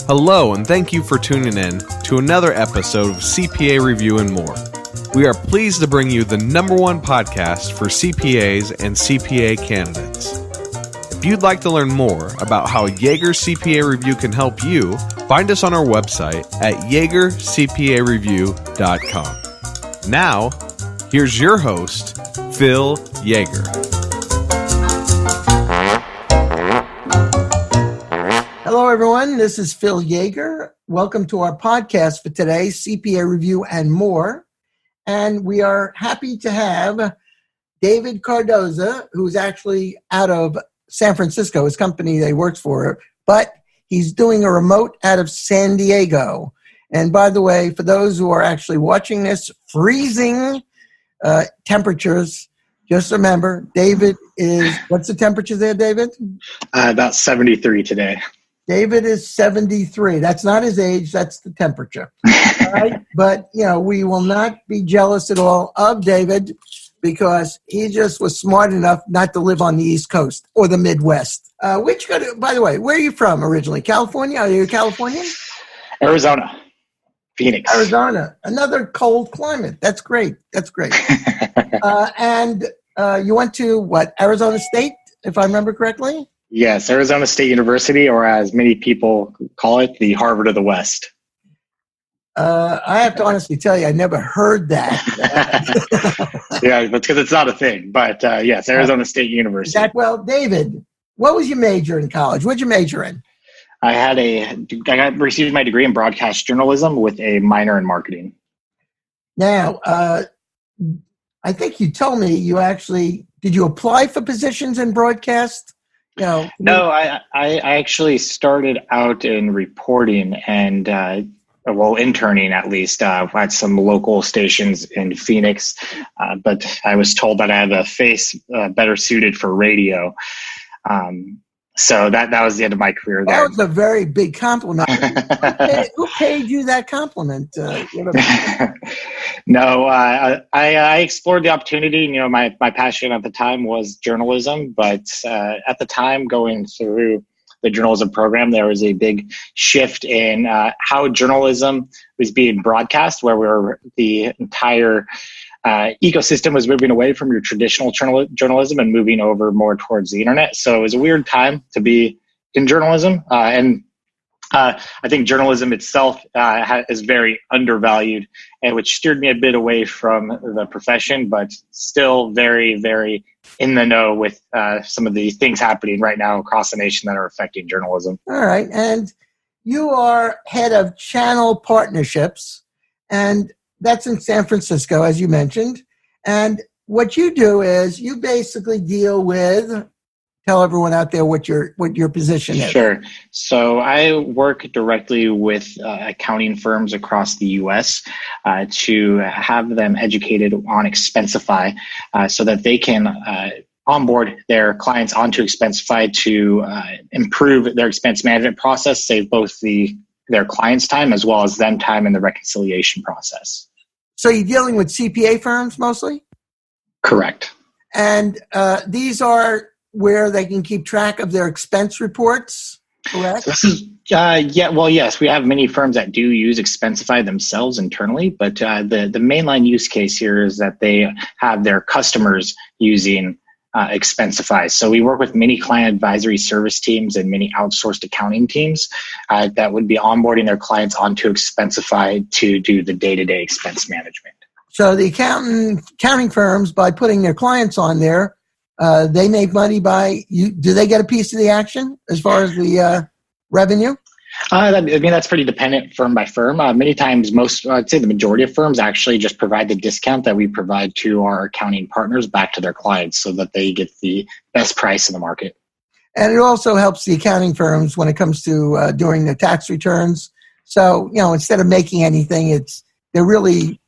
Hello, and thank you for tuning in to another episode of CPA Review and More. We are pleased to bring you the #1 podcast for CPAs and CPA candidates. If you'd like to learn more about how Yaeger CPA Review can help you, find us on our website at yaegercpareview.com. Now, here's your host, Phil Yaeger. Hello, everyone. This is Phil Yaeger. Welcome to our podcast for today, CPA Review and More. And we are happy to have David Cardoza, who's actually out of San Francisco, his company that he works for, but he's doing a remote out of San Diego. And by the way, for those who are actually watching this, freezing temperatures, just remember, David is, what's the temperature there, David? About 73 today. David is 73. That's not his age. That's the temperature. All right? But, we will not be jealous at all of David because he just was smart enough not to live on the East Coast or the Midwest. By the way, where are you from originally? California? Are you a Californian? Arizona. Phoenix. Arizona. Another cold climate. That's great. And you went to, Arizona State, if I remember correctly? Yes, Arizona State University, or as many people call it, the Harvard of the West. I have to honestly tell you, I never heard that. Yeah, that's because it's not a thing. But yes, Arizona State University. David, what was your major in college? What did you major in? I received my degree in broadcast journalism with a minor in marketing. Now, I think you told me did you apply for positions in broadcast? No, I actually started out in reporting and, interning at least at some local stations in Phoenix. But I was told that I had a face better suited for radio. So that was the end of my career there. That was a very big compliment. Who paid you that compliment? No, I explored the opportunity. My passion at the time was journalism, but at the time going through the journalism program, there was a big shift in how journalism was being broadcast, where the entire ecosystem was moving away from your traditional journalism and moving over more towards the internet. So it was a weird time to be in journalism. And I think journalism itself is very undervalued, and which steered me a bit away from the profession, but still very, very in the know with some of the things happening right now across the nation that are affecting journalism. All right. And you are head of channel partnerships, and that's in San Francisco, as you mentioned. And what you do is you basically deal with, tell everyone out there what your position is. Sure. So I work directly with accounting firms across the U.S. To have them educated on Expensify so that they can onboard their clients onto Expensify to improve their expense management process, save both their clients' time as well as them time in the reconciliation process. So you're dealing with CPA firms mostly? Correct. And these are where they can keep track of their expense reports, correct? So this is, yes, we have many firms that do use Expensify themselves internally, but the mainline use case here is that they have their customers using Expensify. So we work with many client advisory service teams and many outsourced accounting teams that would be onboarding their clients onto Expensify to do the day-to-day expense management. So the accounting firms, by putting their clients on there, they make money by you. Do they get a piece of the action as far as the revenue? That's pretty dependent firm by firm. Many times, I'd say the majority of firms actually just provide the discount that we provide to our accounting partners back to their clients so that they get the best price in the market. And it also helps the accounting firms when it comes to doing their tax returns. So, instead of making anything, they're really,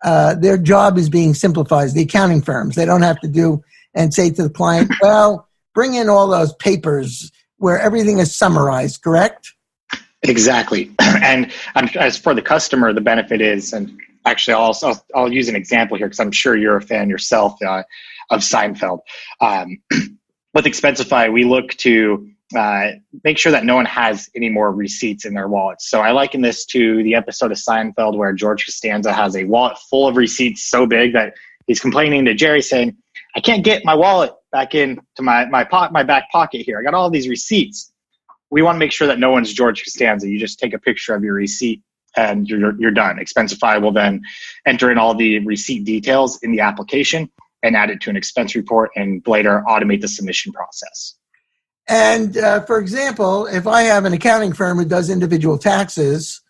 their job is being simplified. The accounting firms, they don't have to do and say to the client, well, bring in all those papers where everything is summarized, correct? Exactly. And as for the customer, the benefit is, and actually I'll use an example here because I'm sure you're a fan yourself of Seinfeld. With Expensify, we look to make sure that no one has any more receipts in their wallets. So I liken this to the episode of Seinfeld where George Costanza has a wallet full of receipts so big that he's complaining to Jerry saying, I can't get my wallet back into my back pocket here. I got all these receipts. We want to make sure that no one's George Costanza. You just take a picture of your receipt and you're done. Expensify will then enter in all the receipt details in the application and add it to an expense report and later automate the submission process. And for example, if I have an accounting firm who does individual taxes,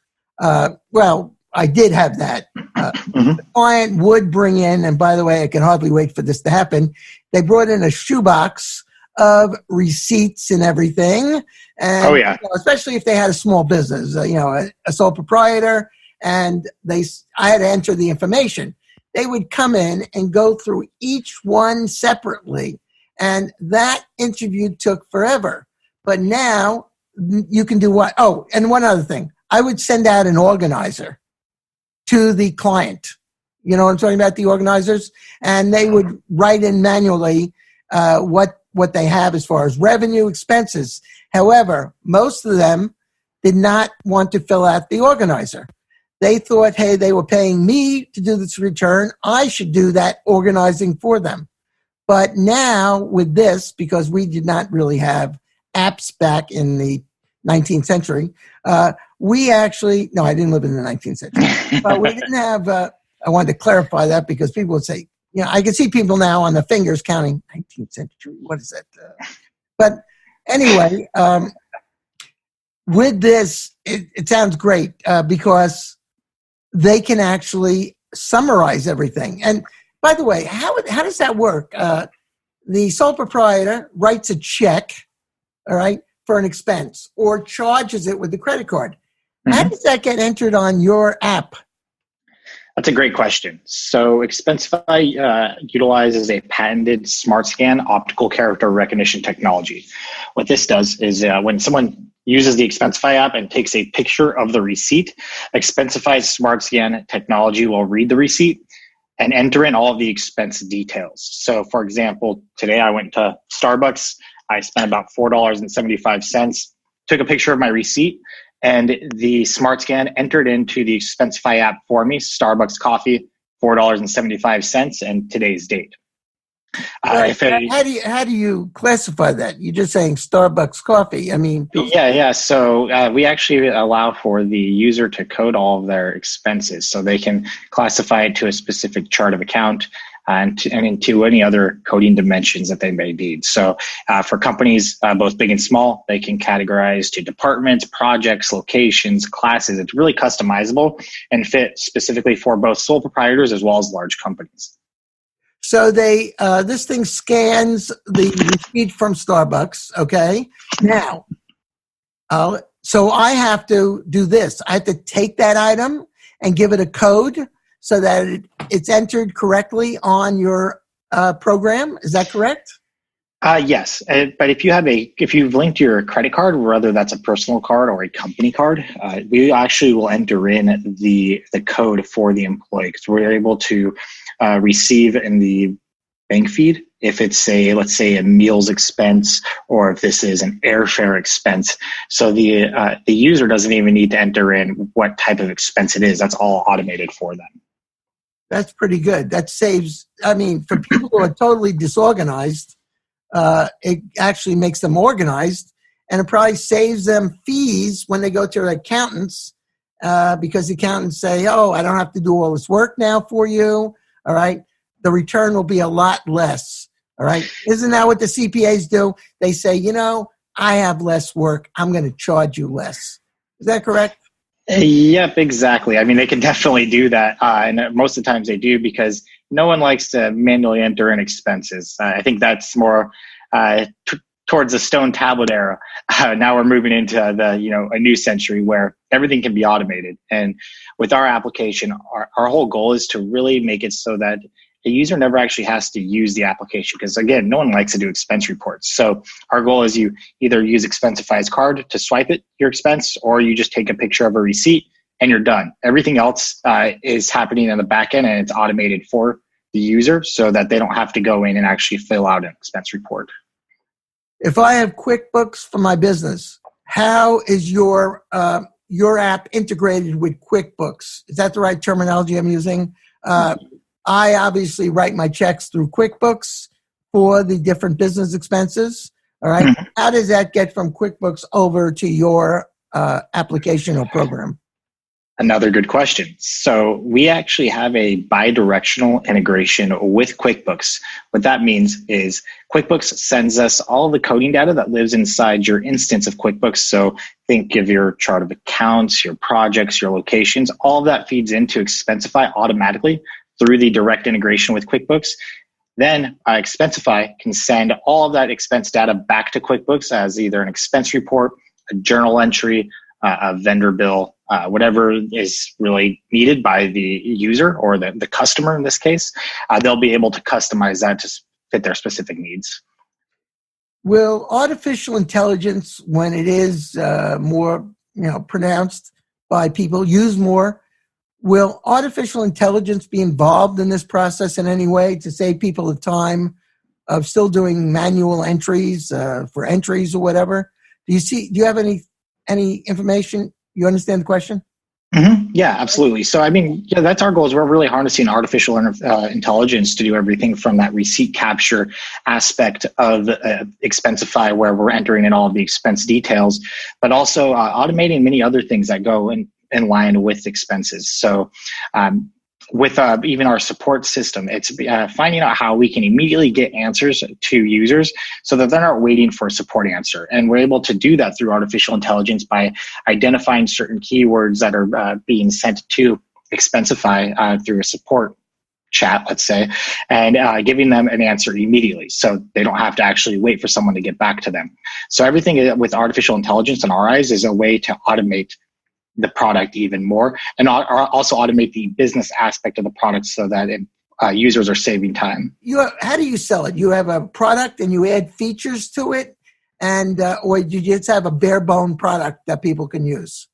well, I did have that. The client would bring in, and by the way, I can hardly wait for this to happen. They brought in a shoebox of receipts and everything. And, especially if they had a small business, a sole proprietor, and I had to enter the information. They would come in and go through each one separately. And that interview took forever. But now you can do what? Oh, and one other thing. I would send out an organizer to the client. You know what I'm talking about, the organizers? And they would write in manually what they have as far as revenue, expenses. However, most of them did not want to fill out the organizer. They thought, hey, they were paying me to do this return. I should do that organizing for them. But now with this, because we did not really have apps back in the 19th century, we actually, no, I didn't live in the 19th century, but we didn't have, I wanted to clarify that because people would say, I can see people now on the fingers counting 19th century. What is that? But anyway, with this, it sounds great because they can actually summarize everything. And by the way, how does that work? The sole proprietor writes a check, all right, for an expense or charges it with the credit card. How does that get entered on your app? That's a great question. So Expensify utilizes a patented smart scan optical character recognition technology. What this does is when someone uses the Expensify app and takes a picture of the receipt, Expensify's smart scan technology will read the receipt and enter in all of the expense details. So for example, today I went to Starbucks. I spent about $4.75, took a picture of my receipt, and the smart scan entered into the Expensify app for me, Starbucks coffee, $4.75, and today's date. How do you classify that? You're just saying Starbucks coffee. I mean, yeah. So we actually allow for the user to code all of their expenses, so they can classify it to a specific chart of account and into any other coding dimensions that they may need. So for companies, both big and small, they can categorize to departments, projects, locations, classes. It's really customizable and fit specifically for both sole proprietors as well as large companies. So this thing scans the receipt from Starbucks, okay? Now, so I have to do this. I have to take that item and give it a code so that it's entered correctly on your program. Is that correct? Yes, but if you've linked your credit card, whether that's a personal card or a company card, we actually will enter in the code for the employee because we're able to receive in the bank feed if it's let's say a meals expense or if this is an airfare expense. So the user doesn't even need to enter in what type of expense it is. That's all automated for them. That's pretty good. That saves, for people who are totally disorganized, it actually makes them organized, and it probably saves them fees when they go to their accountants because the accountants say, oh, I don't have to do all this work now for you. All right. The return will be a lot less. All right. Isn't that what the CPAs do? They say, I have less work. I'm going to charge you less. Is that correct? Yep, exactly. They can definitely do that. And most of the times they do because no one likes to manually enter in expenses. I think that's more towards the stone tablet era. Now we're moving into a new century where everything can be automated. And with our application, our whole goal is to really make it so that the user never actually has to use the application because, again, no one likes to do expense reports. So our goal is you either use Expensify's card to swipe your expense or you just take a picture of a receipt and you're done. Everything else is happening in the back end and it's automated for the user so that they don't have to go in and actually fill out an expense report. If I have QuickBooks for my business, how is your app integrated with QuickBooks? Is that the right terminology I'm using? I obviously write my checks through QuickBooks for the different business expenses. All right. Mm-hmm. How does that get from QuickBooks over to your application or program? Another good question. So we actually have a bi-directional integration with QuickBooks. What that means is QuickBooks sends us all of the coding data that lives inside your instance of QuickBooks. So think of your chart of accounts, your projects, your locations. All of that feeds into Expensify automatically through the direct integration with QuickBooks. Then Expensify can send all of that expense data back to QuickBooks as either an expense report, a journal entry, a vendor bill, whatever is really needed by the user or the customer in this case. They'll be able to customize that to fit their specific needs. Will artificial intelligence, when it is more pronounced by people, use more, will artificial intelligence be involved in this process in any way to save people the time of still doing manual entries for entries or whatever? Do you have any information? You understand the question? Mm-hmm. Yeah, absolutely. So, that's our goal is we're really harnessing artificial intelligence to do everything from that receipt capture aspect of Expensify, where we're entering in all of the expense details, but also automating many other things that go in line with expenses. So, with even our support system, it's finding out how we can immediately get answers to users so that they're not waiting for a support answer. And we're able to do that through artificial intelligence by identifying certain keywords that are being sent to Expensify through a support chat, let's say, and giving them an answer immediately. So they don't have to actually wait for someone to get back to them. So everything with artificial intelligence in our eyes is a way to automate the product even more, and also automate the business aspect of the product so that users are saving time. How do you sell it? You have a product and you add features to it, and or you just have a bare bone product that people can use?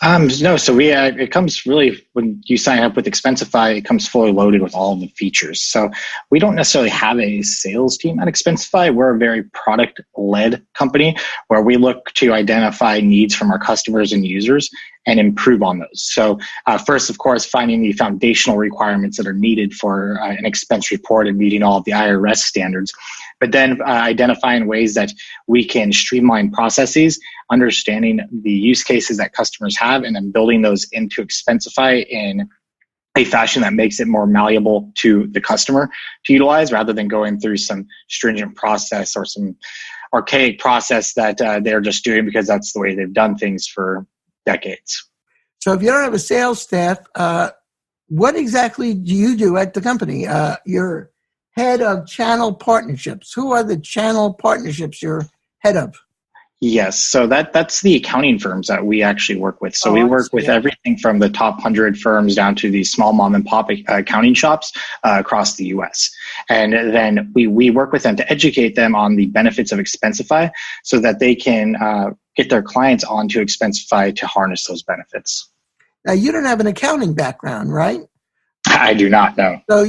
No, so it comes really, when you sign up with Expensify, it comes fully loaded with all of the features. So we don't necessarily have a sales team at Expensify. We're a very product-led company where we look to identify needs from our customers and users and improve on those. So first, of course, finding the foundational requirements that are needed for an expense report and meeting all of the IRS standards, but then identifying ways that we can streamline processes, understanding the use cases that customers have, and then building those into Expensify in a fashion that makes it more malleable to the customer to utilize, rather than going through some stringent process or some archaic process that they're just doing because that's the way they've done things for decades. So if you don't have a sales staff, what exactly do you do at the company? You're head of channel partnerships. Who are the channel partnerships you're head of? Yes, so that's the accounting firms that we actually work with. So we work with everything from the top 100 firms down to the small mom and pop accounting shops across the U.S. And then we work with them to educate them on the benefits of Expensify so that they can get their clients onto Expensify to harness those benefits. Now, you don't have an accounting background, right? I do not, no. So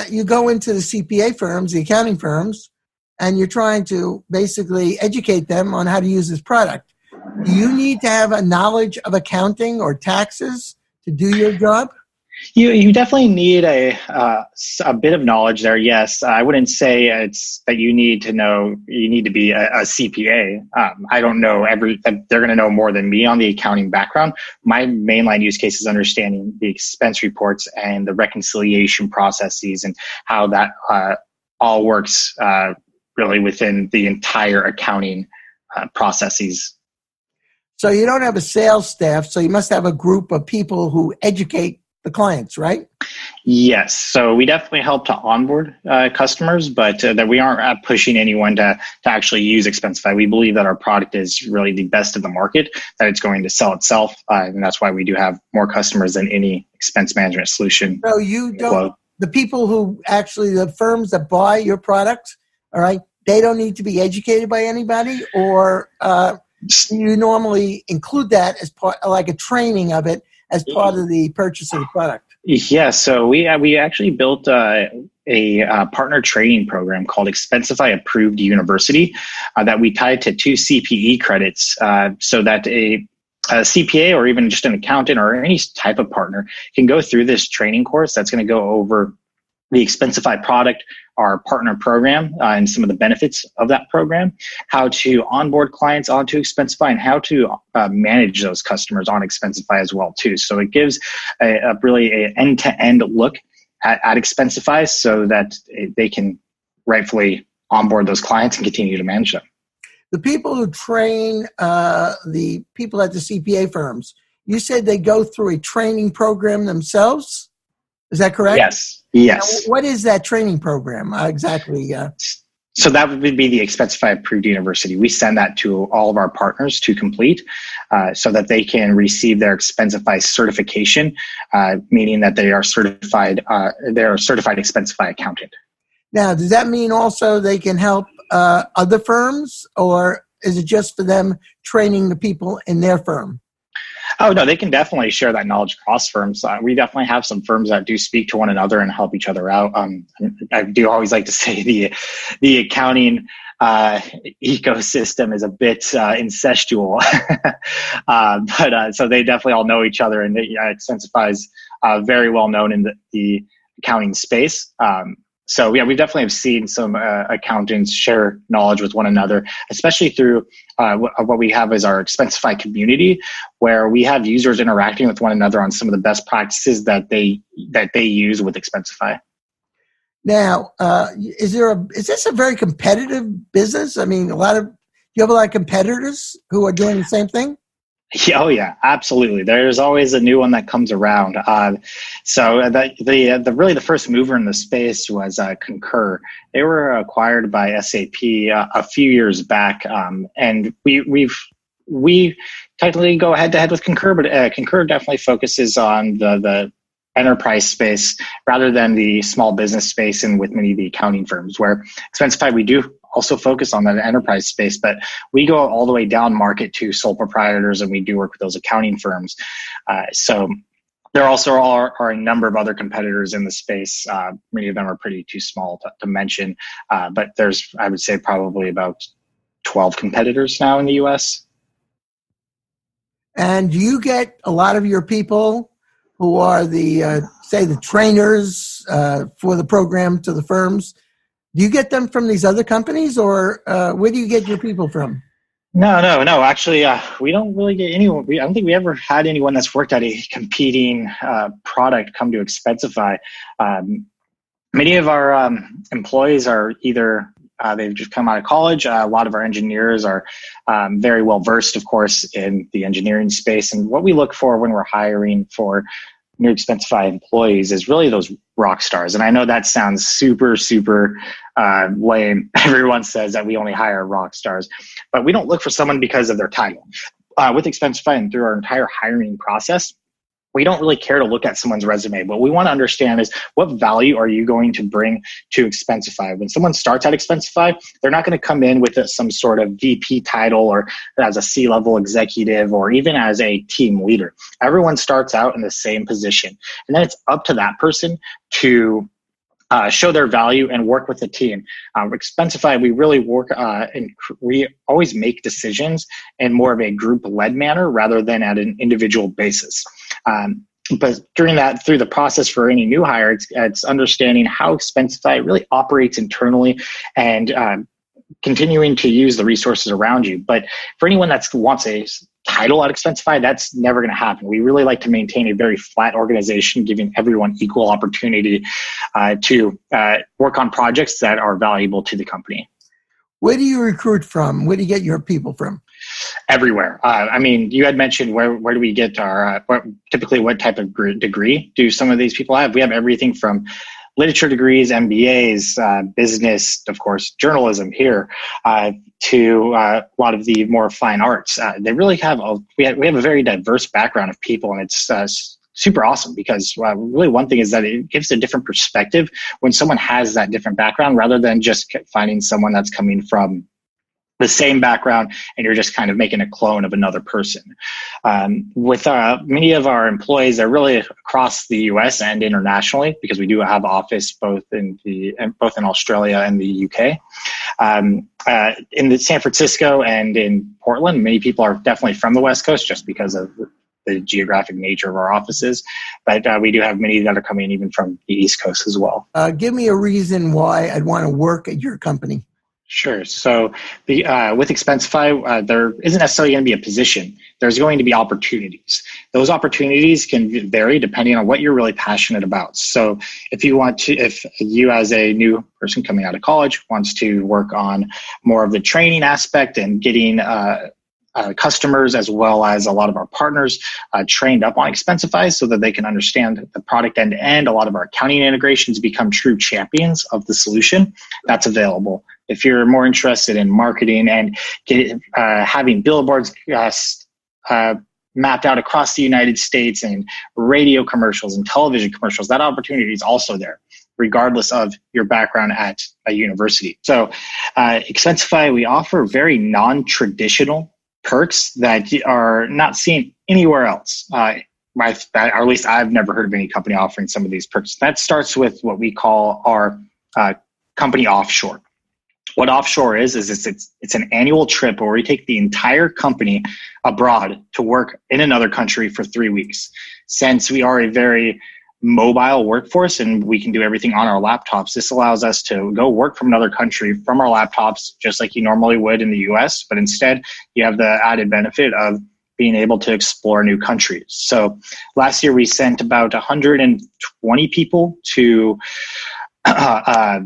you go into the CPA firms, the accounting firms, and you're trying to basically educate them on how to use this product. Do you need to have a knowledge of accounting or taxes to do your job? You definitely need a bit of knowledge there. Yes, I wouldn't say it's that you need to know. You need to be a CPA. I don't know they're going to know more than me on the accounting background. My mainline use case is understanding the expense reports and the reconciliation processes and how that all works really within the entire accounting processes. So you don't have a sales staff, so you must have a group of people who educate the clients, right? Yes. So we definitely help to onboard customers, but that we aren't pushing anyone to actually use Expensify. We believe that our product is really the best in the market, that it's going to sell itself. And that's why we do have more customers than any expense management solution. So you don't, the people who actually, the firms that buy your product, all right, they don't need to be educated by anybody, or you normally include that as part, like a training of it, as part of the purchase of the product? Yeah, so we actually built a partner training program called Expensify Approved University that we tied to 2 CPE credits so that a CPA or even just an accountant or any type of partner can go through this training course that's going to go over the Expensify product, our partner program, and some of the benefits of that program, how to onboard clients onto Expensify, and how to manage those customers on Expensify as well too. So it gives a really an end-to-end look at Expensify so that they can rightfully onboard those clients and continue to manage them. The people who train the people at the CPA firms, you said they go through a training program themselves? Is that correct? Yes. Now, what is that training program exactly? So that would be the Expensify Approved University. We send that to all of our partners to complete so that they can receive their Expensify certification, meaning that they are certified. They're a certified Expensify accountant. Now, does that mean also they can help other firms, or is it just for them training the people in their firm? Oh, no, they can definitely share that knowledge across firms. We definitely have some firms that do speak to one another and help each other out. I do always like to say the accounting ecosystem is a bit incestual. But so they definitely all know each other, and Expensify is very well known in the accounting space. So yeah, we definitely have seen some accountants share knowledge with one another, especially through what we have as our Expensify community, where we have users interacting with one another on some of the best practices that they use with Expensify. Now, is this a very competitive business? I mean, you have a lot of competitors who are doing the same thing? Oh yeah, absolutely. There's always a new one that comes around. So the first mover in the space was Concur. They were acquired by SAP a few years back, and we technically go head to head with Concur, but Concur definitely focuses on the enterprise space rather than the small business space, and with many of the accounting firms. Where Expensify, we do also focus on that enterprise space, but we go all the way down market to sole proprietors, and we do work with those accounting firms. So there also are a number of other competitors in the space. Many of them are pretty too small to mention, but there's, I would say, probably about 12 competitors now in the US. And do you get a lot of your people who are the trainers for the program to the firms? Do you get them from these other companies, or where do you get your people from? No. Actually, we don't really get anyone. I don't think we ever had anyone that's worked at a competing product come to Expensify. Many of our employees are either they've just come out of college. A lot of our engineers are very well versed, of course, in the engineering space. And what we look for when we're hiring for new Expensify employees is really those rock stars. And I know that sounds super lame. Everyone says that we only hire rock stars, but we don't look for someone because of their title. With Expensify and through our entire hiring process, we don't really care to look at someone's resume. What we want to understand is, what value are you going to bring to Expensify? When someone starts at Expensify, they're not going to come in with some sort of VP title or as a C-level executive or even as a team leader. Everyone starts out in the same position. And then it's up to that person to show their value and work with the team. Expensify, we really work and we always make decisions in more of a group-led manner rather than at an individual basis. But through the process for any new hire, it's understanding how Expensify really operates internally and continuing to use the resources around you. But for anyone that wants a title at Expensify, that's never going to happen. We really like to maintain a very flat organization, giving everyone equal opportunity to work on projects that are valuable to the company. Where do you recruit from? Where do you get your people from? Everywhere. I mean, you had mentioned where do we get our, typically what type of degree do some of these people have? We have everything from literature degrees, MBAs, business, of course, journalism here, to a lot of the more fine arts. They really have we have a very diverse background of people, and it's super awesome because really one thing is that it gives a different perspective when someone has that different background rather than just finding someone that's coming from the same background, and you're just kind of making a clone of another person. With many of our employees, they're really across the U.S. and internationally, because we do have office both in Australia and the UK. In the San Francisco and in Portland, many people are definitely from the West Coast just because of the geographic nature of our offices. But we do have many that are coming even from the East Coast as well. Give me a reason why I'd want to work at your company. Sure. So with Expensify, there isn't necessarily going to be a position. There's going to be opportunities. Those opportunities can vary depending on what you're really passionate about. So if you as a new person coming out of college wants to work on more of the training aspect and getting customers as well as a lot of our partners trained up on Expensify so that they can understand the product end to end. A lot of our accounting integrations become true champions of the solution. That's available. If you're more interested in marketing and having billboards mapped out across the United States and radio commercials and television commercials, that opportunity is also there, regardless of your background at a university. So Expensify, we offer very non-traditional perks that are not seen anywhere else. Or at least I've never heard of any company offering some of these perks. That starts with what we call our company offshore. What offshore is it's an annual trip where we take the entire company abroad to work in another country for 3 weeks. Since we are a very mobile workforce and we can do everything on our laptops, this allows us to go work from another country from our laptops just like you normally would in the US, but instead you have the added benefit of being able to explore new countries. So last year we sent about 120 people to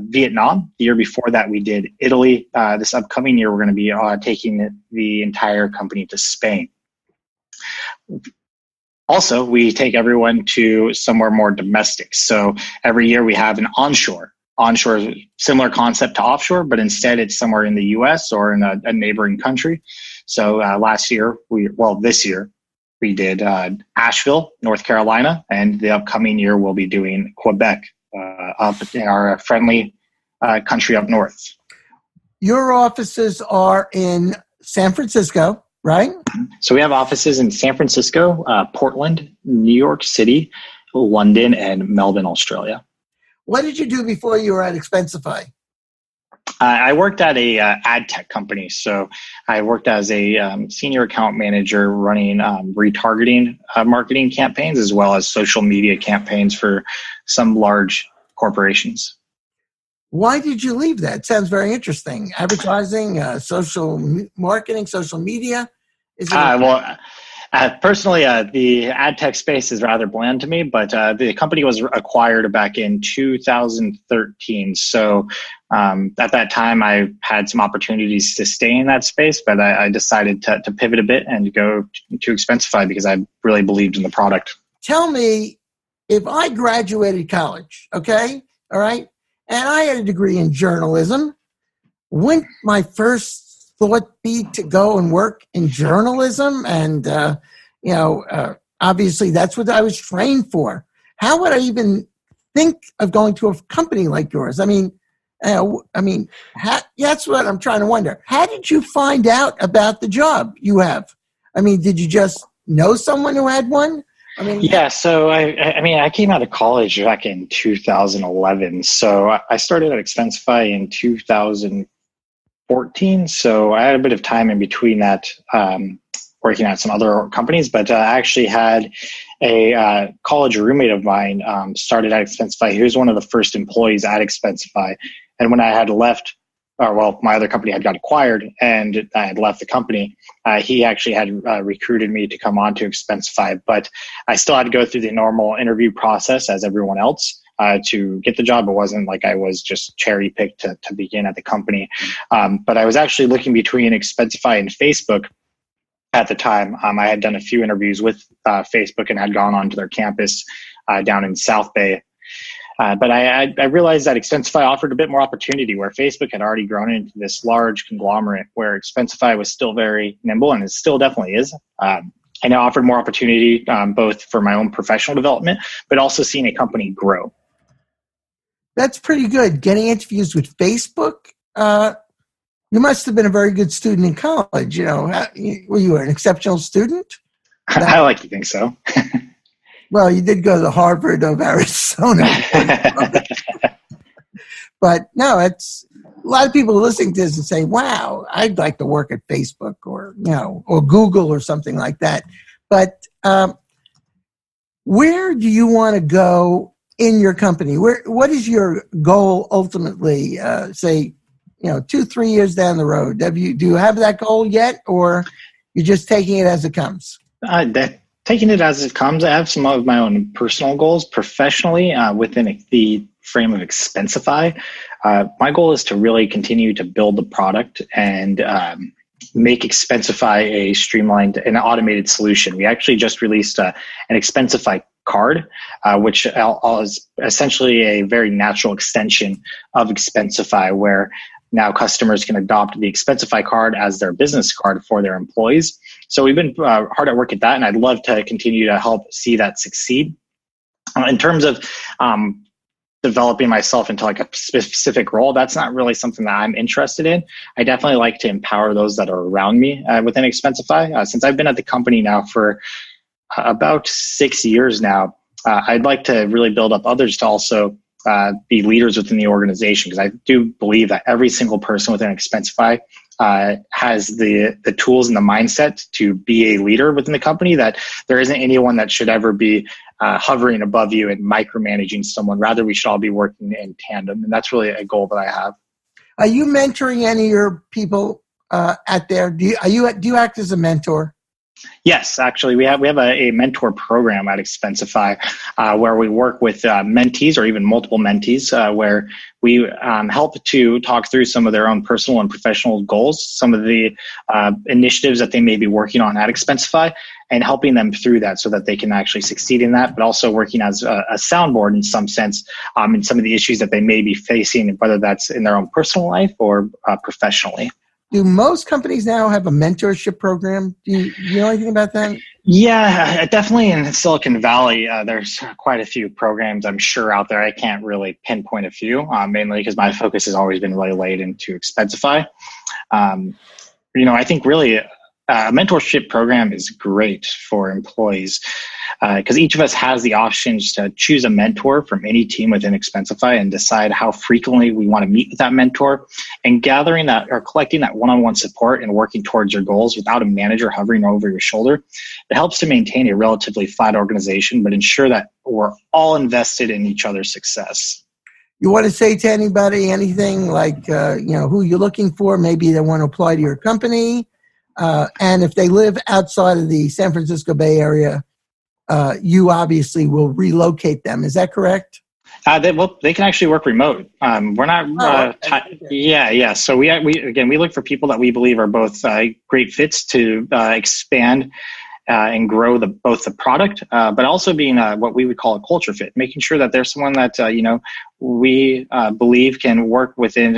Vietnam. The year before that we did Italy. This upcoming year we're going to be taking the entire company to Spain. Also, we take everyone to somewhere more domestic. So every year we have an onshore. Onshore is a similar concept to offshore, but instead it's somewhere in the US or in a neighboring country. So this year we did Asheville, North Carolina, and the upcoming year we'll be doing Quebec, up in our friendly country up north. Your offices are in San Francisco, right? So we have offices in San Francisco, Portland, New York City, London, and Melbourne, Australia. What did you do before you were at Expensify? I worked at a ad tech company. So I worked as a senior account manager running retargeting marketing campaigns as well as social media campaigns for some large corporations. Why did you leave that? Sounds very interesting. Advertising, social marketing, social media. Personally, the ad tech space is rather bland to me, but the company was acquired back in 2013. So at that time, I had some opportunities to stay in that space, but I decided to pivot a bit and go to Expensify because I really believed in the product. Tell me, if I graduated college, okay, all right, and I had a degree in journalism, wouldn't my first thought be to go and work in journalism? And, obviously that's what I was trained for. How would I even think of going to a company like yours? That's what I'm trying to wonder. How did you find out about the job you have? Did you just know someone who had one? So I came out of college back in 2011. So I started at Expensify in 2014. So I had a bit of time in between that, working at some other companies, but I actually had a college roommate of mine started at Expensify. He was one of the first employees at Expensify. And when I had left, my other company had got acquired and I had left the company, he actually had recruited me to come on to Expensify, but I still had to go through the normal interview process as everyone else to get the job. It wasn't like I was just cherry picked to begin at the company. But I was actually looking between Expensify and Facebook at the time. I had done a few interviews with Facebook and had gone on to their campus down in South Bay. But I realized that Expensify offered a bit more opportunity where Facebook had already grown into this large conglomerate where Expensify was still very nimble, and it still definitely is. And it offered more opportunity both for my own professional development, but also seeing a company grow. That's pretty good. Getting interviews with Facebook. You must have been a very good student in college. Were you an exceptional student? I like to think so. Well, you did go to the Harvard of Arizona. But no, it's a lot of people listening to this and say, wow, I'd like to work at Facebook or Google or something like that. But where do you want to go in your company? What is your goal ultimately, say, 2-3 years down the road? Do you have that goal yet, or you're just taking it as it comes? Taking it as it comes. I have some of my own personal goals professionally within the frame of Expensify. My goal is to really continue to build the product and make Expensify a streamlined and automated solution. We actually just released an Expensify card, which is essentially a very natural extension of Expensify, where now customers can adopt the Expensify card as their business card for their employees. So we've been hard at work at that, and I'd love to continue to help see that succeed. In terms of developing myself into like a specific role, that's not really something that I'm interested in. I definitely like to empower those that are around me within Expensify. Since I've been at the company now for about 6 years now, I'd like to really build up others to also be leaders within the organization, because I do believe that every single person within Expensify has the tools and the mindset to be a leader within the company, that there isn't anyone that should ever be hovering above you and micromanaging someone. Rather, we should all be working in tandem. And that's really a goal that I have. Are you mentoring any of your people out there? Do you act as a mentor? Yes, actually, we have a mentor program at Expensify where we work with mentees or even multiple mentees, where we help to talk through some of their own personal and professional goals, some of the initiatives that they may be working on at Expensify, and helping them through that so that they can actually succeed in that, but also working as a soundboard in some sense in some of the issues that they may be facing, whether that's in their own personal life or professionally. Do most companies now have a mentorship program? Do you know anything about that? Yeah, definitely in Silicon Valley, there's quite a few programs I'm sure out there. I can't really pinpoint a few, mainly because my focus has always been really laid into Expensify. I think really a mentorship program is great for employees because each of us has the options to choose a mentor from any team within Expensify and decide how frequently we want to meet with that mentor, and gathering that or collecting that one-on-one support and working towards your goals without a manager hovering over your shoulder. It helps to maintain a relatively flat organization, but ensure that we're all invested in each other's success. You want to say to anybody anything like, who you're looking for? Maybe they want to apply to your company. And if they live outside of the San Francisco Bay Area, you obviously will relocate them. Is that correct? They can actually work remote. We're not. Yeah. So we look for people that we believe are both great fits to expand and grow both the product, but also being what we would call a culture fit, making sure that there's someone that we believe can work within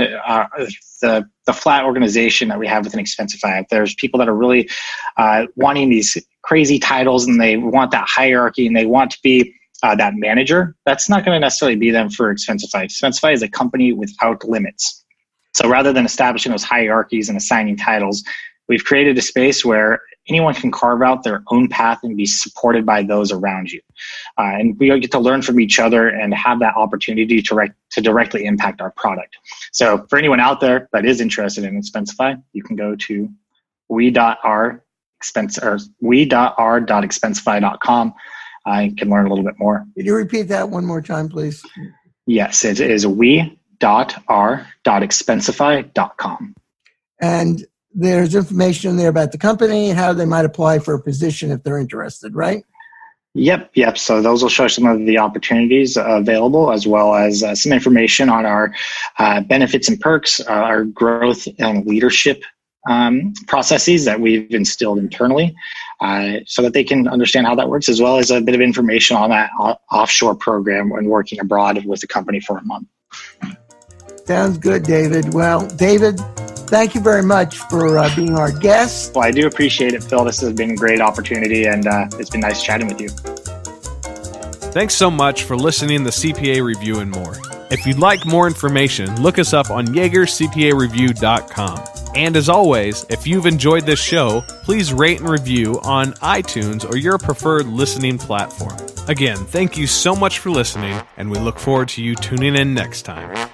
the flat organization that we have within Expensify. If there's people that are really wanting these crazy titles and they want that hierarchy and they want to be that manager, that's not going to necessarily be them for Expensify. Expensify is a company without limits. So rather than establishing those hierarchies and assigning titles, we've created a space where anyone can carve out their own path and be supported by those around you. And we get to learn from each other and have that opportunity to directly impact our product. So for anyone out there that is interested in Expensify, you can go to we.r.expensify.com and can learn a little bit more. Could you repeat that one more time, please? Yes, it is we.r.expensify.com. And there's information in there about the company and how they might apply for a position if they're interested, right? Yep. So those will show some of the opportunities available, as well as some information on our benefits and perks, our growth and leadership processes that we've instilled internally, so that they can understand how that works, as well as a bit of information on that offshore program when working abroad with the company for a month. Sounds good, David. Well, David, thank you very much for being our guest. Well, I do appreciate it, Phil. This has been a great opportunity, and it's been nice chatting with you. Thanks so much for listening to CPA Review and More. If you'd like more information, look us up on YaegerCPAReview.com. And as always, if you've enjoyed this show, please rate and review on iTunes or your preferred listening platform. Again, thank you so much for listening, and we look forward to you tuning in next time.